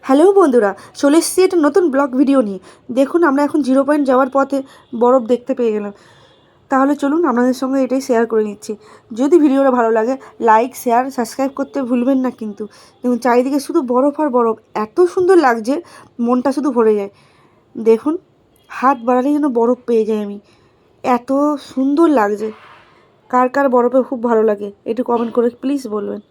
Hello বন্ধুরা, চলে এসেছি একটা নতুন ব্লগ ভিডিও নিয়ে। দেখুন, আমরা এখন 0 পয়েন্ট যাওয়ার পথে বরফ দেখতে পেয়ে গেলাম। তাহলে চলুন আপনাদের সঙ্গে এটাই শেয়ার করে নিচ্ছি। যদি ভিডিওটা ভালো লাগে, লাইক, শেয়ার, সাবস্ক্রাইব করতে ভুলবেন না কিন্তু। দেখুন, চারিদিকে শুধু বরফ আর বরফ, এত সুন্দর লাগছে, মনটা শুধু ভরে যায়। দেখুন, হাত বাড়ালেই যেন বরফ পেয়ে যাই আমি, এত সুন্দর লাগছে। কার কার বরফে খুব ভালো লাগে একটু কমেন্ট করে প্লিজ বলবেন।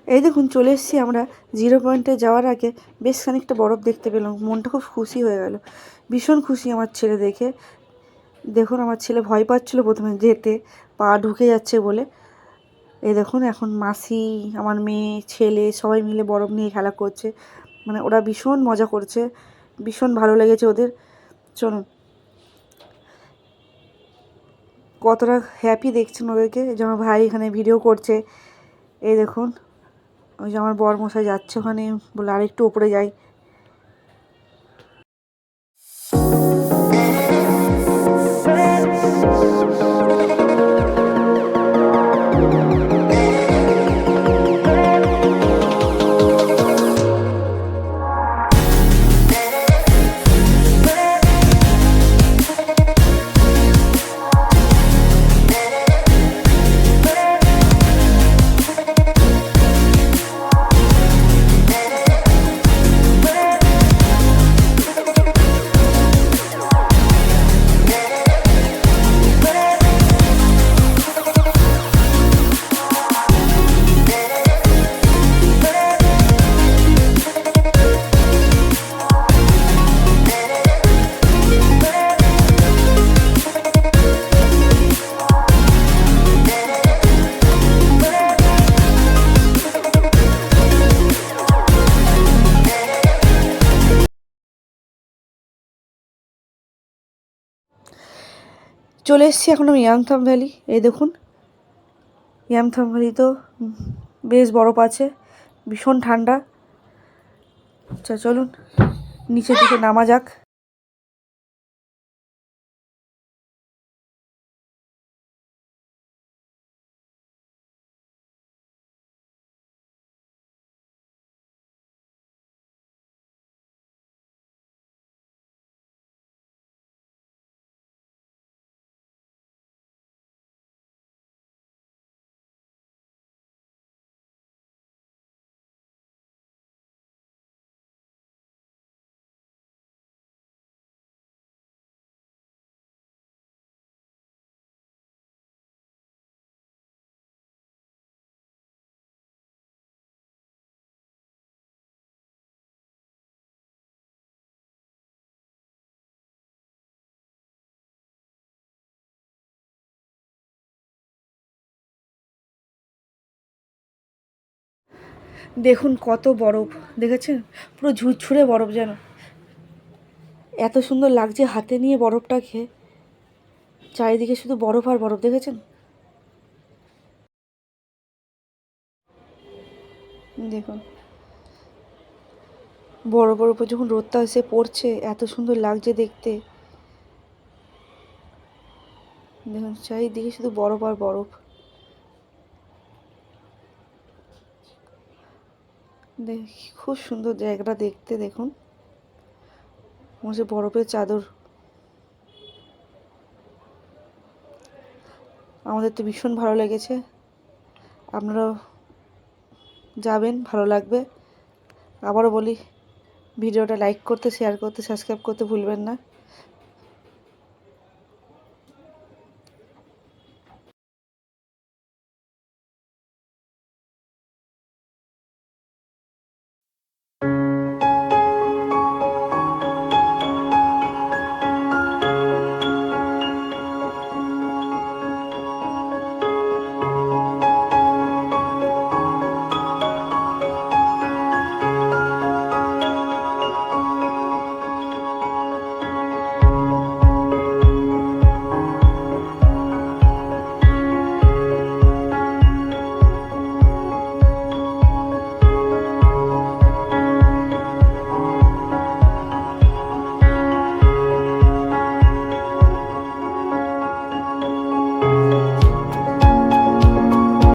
এই দেখুন, চলে এসেছি আমরা 0 পয়েন্টে যাওয়ার আগে। বেশ খানিকটা বরফ দেখতে পেলাম, মনটা খুব খুশি হয়ে গেল। ভীষণ খুশি আমার ছেলে দেখে। দেখুন, আমার ছেলে ভয় পাচ্ছিল প্রথমে যেতে, পা ঢুকে যাচ্ছে বলে। এই দেখুন, এখন মাসি, আমার মেয়ে, ছেলে সবাই মিলে বরফ নিয়ে খেলা করছে। মানে ওরা ভীষণ মজা করছে, ভীষণ ভালো লেগেছে ওদের। চলুন, কতটা হ্যাপি দেখছেন ওদেরকে। যে আমার ভাই এখানে ভিডিও করছে। এই দেখুন, ওই যে আমার বরমশাই যাচ্ছে ওখানে, বলে আর একটু ওপরে যাই। চলে এসেছি এখন আমি ইয়াংথাং ভ্যালি। এই দেখুন, ইয়াংথাং ভ্যালি তো বেশ বরফ আছে, ভীষণ ঠান্ডা। আচ্ছা চলুন, নিচের দিকে নামা যাক। দেখুন কত বরফ, দেখেছেন? পুরো ঝুরঝুরে বরফ যেন। এত সুন্দর লাগছে হাতে নিয়ে বরফটা খেয়ে। চারিদিকে শুধু বরফ আর বরফ, দেখেছেন? দেখুন, বরফের উপর যখন রোদটা এসে পড়ছে, এত সুন্দর লাগছে দেখতে। দেখুন, চারিদিকে শুধু বরফ আর বরফ। খুব সুন্দর জায়গাটা দেখতে। দেখুন, মনে বরফের চাদর। আমাদের তো ভীষণ ভালো লেগেছে, আপনারাও যাবেন, ভালো লাগবে। আবারও বলি, ভিডিওটা লাইক করতে, শেয়ার করতে, সাবস্ক্রাইব করতে ভুলবেন না।